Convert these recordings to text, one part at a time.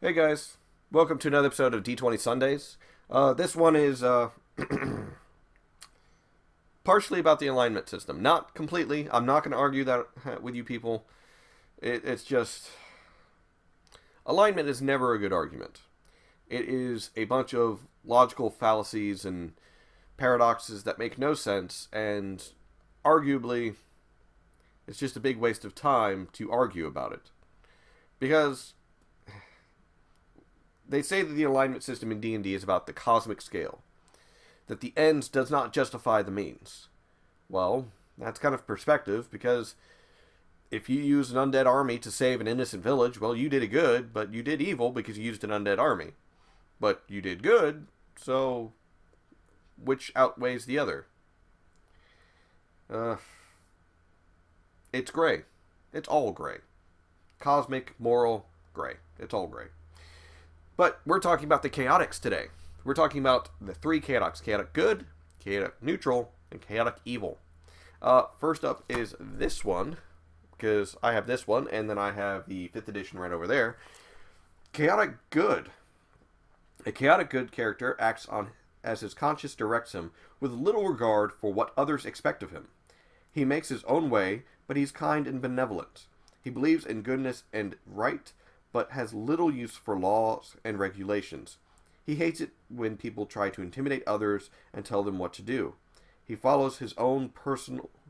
Hey guys, welcome to another episode of D20 Sundays. This one is partially about the alignment system. Not completely. I'm not going to argue that with you people. It's just alignment is never a good argument. It is a bunch of logical fallacies and paradoxes that make no sense, and arguably, it's just a big waste of time to argue about it. Because they say that the alignment system in D&D is about the cosmic scale, that the ends does not justify the means. Well, that's kind of perspective, because if you use an undead army to save an innocent village, well, you did it good, but you did evil because you used an undead army. But you did good, so which outweighs the other? It's gray. It's all gray. Cosmic, moral, gray. It's all gray. But we're talking about the chaotics today. We're talking about the three chaotics. Chaotic good, chaotic neutral, and chaotic evil. First up is this one, because I have this one, and then I have the 5th edition right over there. Chaotic good. A chaotic good character acts on as his conscience directs him, with little regard for what others expect of him. He makes his own way, but he's kind and benevolent. He believes in goodness and right, but has little use for laws and regulations. He hates it when people try to intimidate others and tell them what to do. He follows his own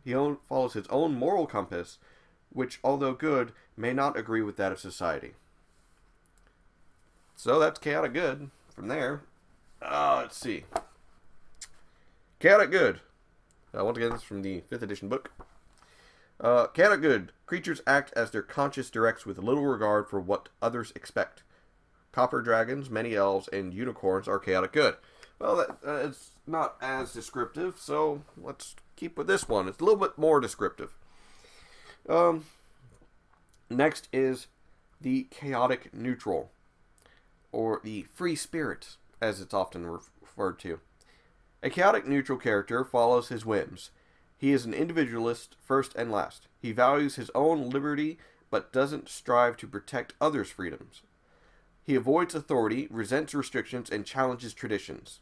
moral compass, which, although good, may not agree with that of society. So that's chaotic good. From there, let's see. Chaotic good. Once again, this is from the 5th edition book. Chaotic good. Creatures act as their conscience directs with little regard for what others expect. Copper dragons, many elves, and unicorns are chaotic good. Well, it's not as descriptive, so let's keep with this one. It's a little bit more descriptive. Next is the chaotic neutral, or the free spirit, as it's often referred to. A chaotic neutral character follows his whims. He is an individualist first and last. He values his own liberty, but doesn't strive to protect others' freedoms. He avoids authority, resents restrictions, and challenges traditions.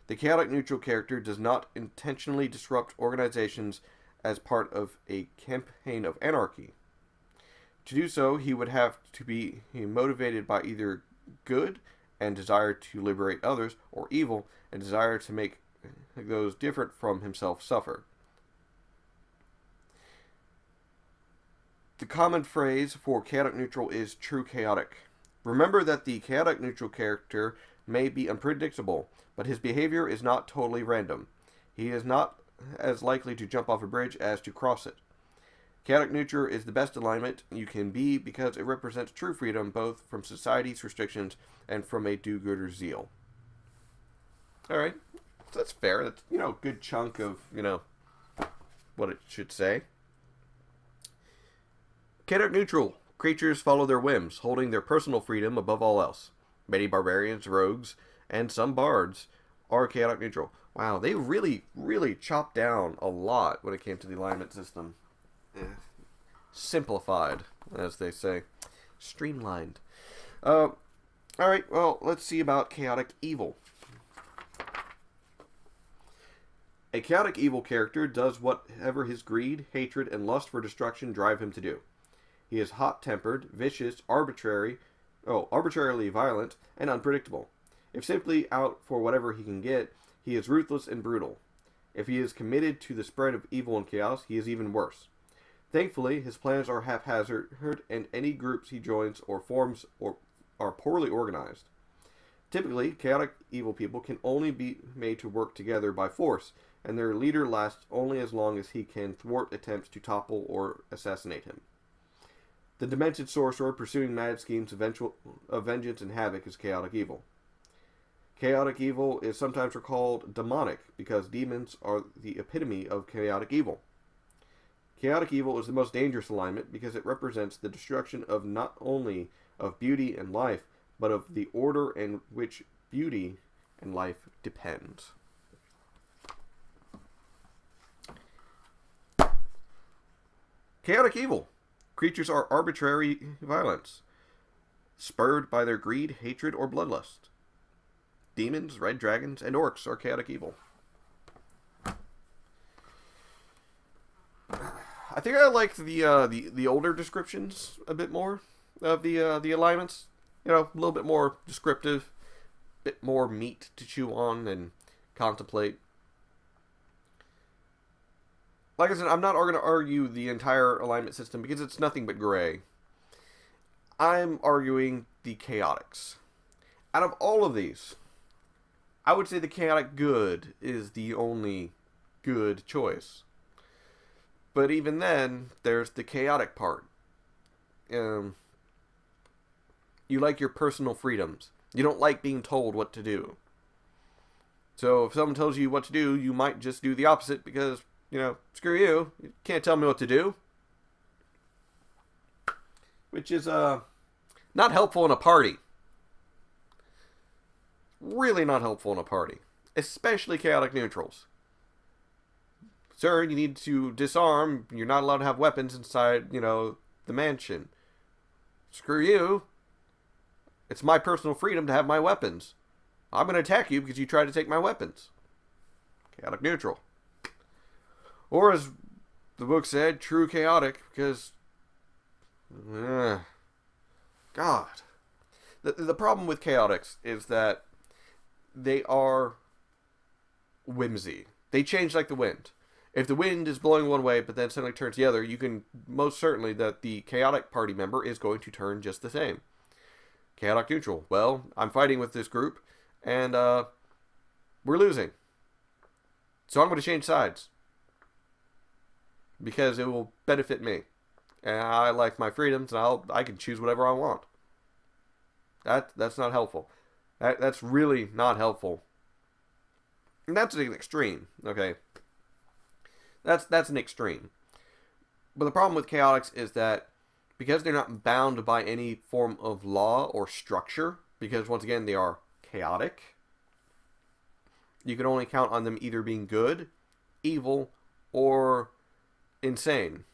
The chaotic neutral character does not intentionally disrupt organizations as part of a campaign of anarchy. To do so, he would have to be motivated by either good and desire to liberate others, or evil and desire to make those different from himself suffer. The common phrase for chaotic neutral is true chaotic. Remember that the chaotic neutral character may be unpredictable, but his behavior is not totally random. He is not as likely to jump off a bridge as to cross it. Chaotic neutral is the best alignment you can be because it represents true freedom both from society's restrictions and from a do-gooder zeal. Alright, so that's fair. That's, a good chunk of, what it should say. Chaotic neutral. Creatures follow their whims, holding their personal freedom above all else. Many barbarians, rogues, and some bards are chaotic neutral. Wow, they really, really chopped down a lot when it came to the alignment system. Simplified, as they say. Streamlined. Alright, well, let's see about chaotic evil. A chaotic evil character does whatever his greed, hatred, and lust for destruction drive him to do. He is hot-tempered, vicious, arbitrarily violent, and unpredictable. If simply out for whatever he can get, he is ruthless and brutal. If he is committed to the spread of evil and chaos, he is even worse. Thankfully, his plans are haphazard, and any groups he joins or forms are poorly organized. Typically, chaotic evil people can only be made to work together by force, and their leader lasts only as long as he can thwart attempts to topple or assassinate him. The demented sorcerer pursuing mad schemes of vengeance and havoc is chaotic evil. Chaotic evil is sometimes called demonic because demons are the epitome of chaotic evil. Chaotic evil is the most dangerous alignment because it represents the destruction of not only of beauty and life, but of the order in which beauty and life depends. Chaotic evil. Creatures are arbitrary violence. spurred by their greed, hatred, or bloodlust. Demons, red dragons, and orcs are chaotic evil. I think I liked the older descriptions a bit more of the alignments. You know, a little bit more descriptive, a bit more meat to chew on and contemplate. Like I said, I'm not going to argue the entire alignment system because it's nothing but gray. I'm arguing the chaotics. Out of all of these, I would say the chaotic good is the only good choice. But even then, there's the chaotic part. You like your personal freedoms. You don't like being told what to do. So if someone tells you what to do, you might just do the opposite because, you know, screw you. You can't tell me what to do. Which is not helpful in a party. Really not helpful in a party. Especially chaotic neutrals. Sir, you need to disarm. You're not allowed to have weapons inside, you know, the mansion. Screw you. It's my personal freedom to have my weapons. I'm going to attack you because you tried to take my weapons. Chaotic neutral. Or as the book said, true chaotic, because... God. The problem with chaotics is that they are whimsy. They change like the wind. If the wind is blowing one way but then suddenly turns the other, you can most certainly that the chaotic party member is going to turn just the same. Chaotic neutral. Well, I'm fighting with this group and we're losing. So I'm going to change sides. Because it will benefit me. And I like my freedoms and I can choose whatever I want. That's not helpful. That's really not helpful. And that's an extreme, okay? That's an extreme. But the problem with chaotics is that because they're not bound by any form of law or structure, because once again they are chaotic, you can only count on them either being good, evil, or insane.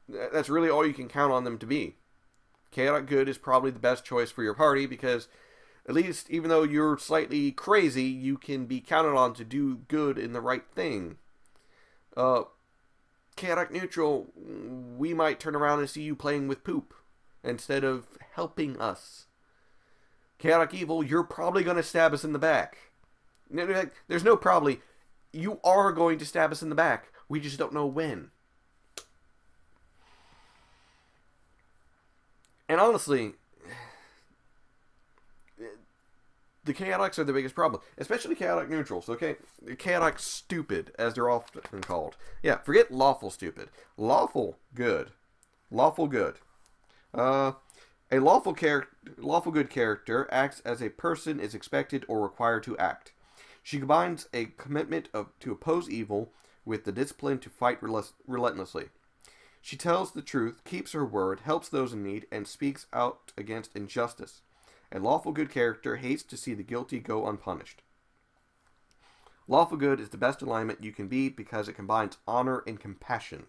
That's really all you can count on them to be. Chaotic good is probably the best choice for your party because at least, even though you're slightly crazy, you can be counted on to do good in the right thing. Chaotic neutral, we might turn around and see you playing with poop instead of helping us. Chaotic evil, you're probably going to stab us in the back. There's no probably. You are going to stab us in the back. We just don't know when. And honestly, the chaotics are the biggest problem, especially chaotic neutrals, okay? Chaotic stupid, as they're often called. Yeah, forget lawful stupid. Lawful good. Lawful good. A lawful good character acts as a person is expected or required to act. She combines a commitment to oppose evil with the discipline to fight relentlessly. She tells the truth, keeps her word, helps those in need, and speaks out against injustice. A lawful good character hates to see the guilty go unpunished. Lawful good is the best alignment you can be because it combines honor and compassion.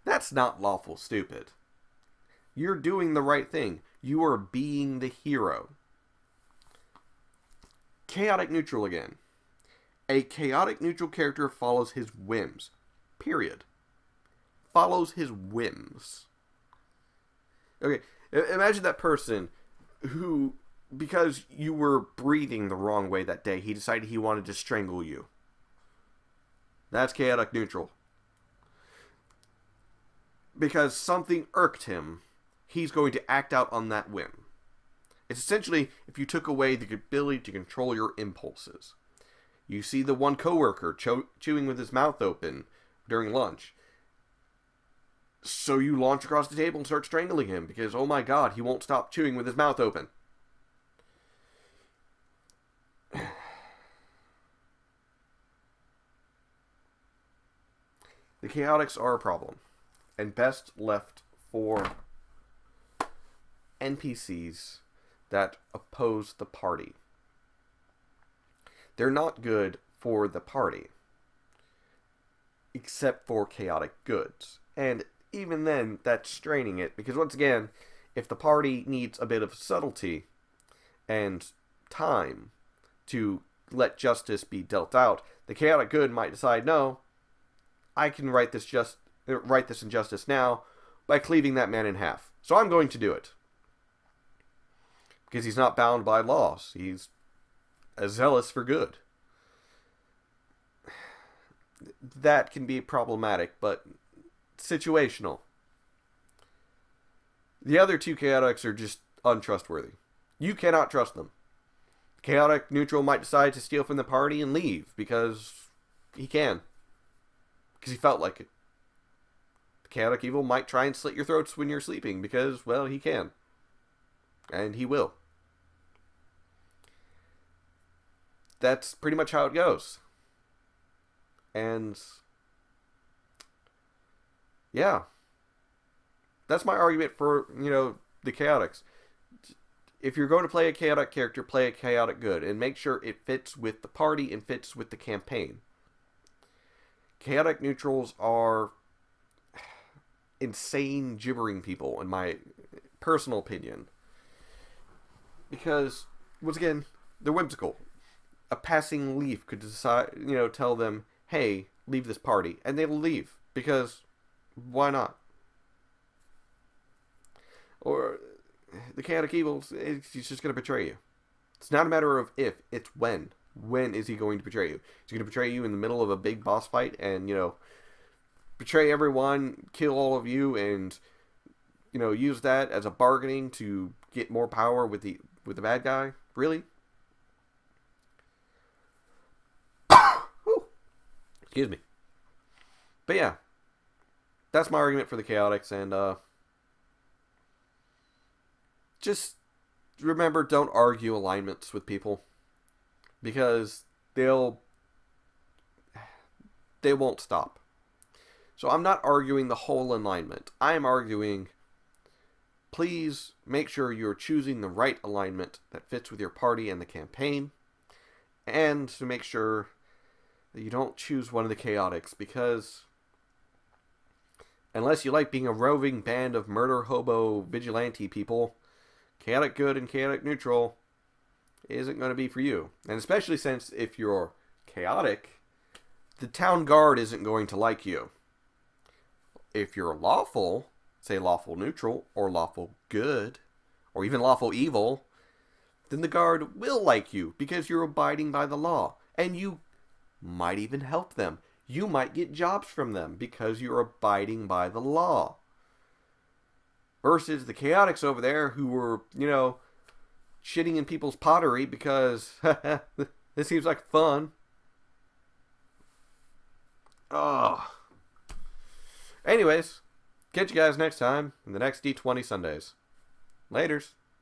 That's not lawful stupid. You're doing the right thing. You are being the hero. Chaotic neutral again. A chaotic neutral character follows his whims. Period. Follows his whims. Okay, imagine that person who, because you were breathing the wrong way that day, he decided he wanted to strangle you. That's chaotic neutral. Because something irked him, he's going to act out on that whim. It's essentially if you took away the ability to control your impulses. You see the one coworker chewing with his mouth open during lunch. So you launch across the table and start strangling him because, oh my god, he won't stop chewing with his mouth open. The chaotics are a problem, and best left for NPCs that oppose the party. They're not good for the party, except for chaotic goods. And even then, that's straining it. Because once again, if the party needs a bit of subtlety and time to let justice be dealt out, the chaotic good might decide, no, I can right this injustice now by cleaving that man in half. So I'm going to do it. Because he's not bound by laws. He's zealous for good. That can be problematic, but situational. The other two chaotics are just untrustworthy. You cannot trust them. Chaotic neutral might decide to steal from the party and leave because he can. Because he felt like it. The chaotic evil might try and slit your throats when you're sleeping because, well, he can. And he will. That's pretty much how it goes. And yeah. That's my argument for, the chaotics. If you're going to play a chaotic character, play a chaotic good. And make sure it fits with the party and fits with the campaign. Chaotic neutrals are insane gibbering people, in my personal opinion. Because, once again, they're whimsical. A passing leaf could decide, tell them, hey, leave this party. And they'll leave. Because, why not? Or, the chaotic evil, he's just going to betray you. It's not a matter of if, it's when. When is he going to betray you? Is he going to betray you in the middle of a big boss fight and, betray everyone, kill all of you, and, use that as a bargaining to get more power with the bad guy? Really? Excuse me. But yeah, that's my argument for the chaotics, and just remember, don't argue alignments with people. Because they won't stop. So I'm not arguing the whole alignment. I'm arguing, please make sure you're choosing the right alignment that fits with your party and the campaign. And to make sure that you don't choose one of the chaotics. Because unless you like being a roving band of murder hobo vigilante people, chaotic good and chaotic neutral isn't going to be for you. And especially since if you're chaotic, the town guard isn't going to like you. If you're lawful, say lawful neutral, or lawful good, or even lawful evil, then the guard will like you because you're abiding by the law. And you might even help them. You might get jobs from them because you're abiding by the law. Versus the chaotics over there who were, shitting in people's pottery because this seems like fun. Oh. Anyways, catch you guys next time in the next D20 Sundays. Laters.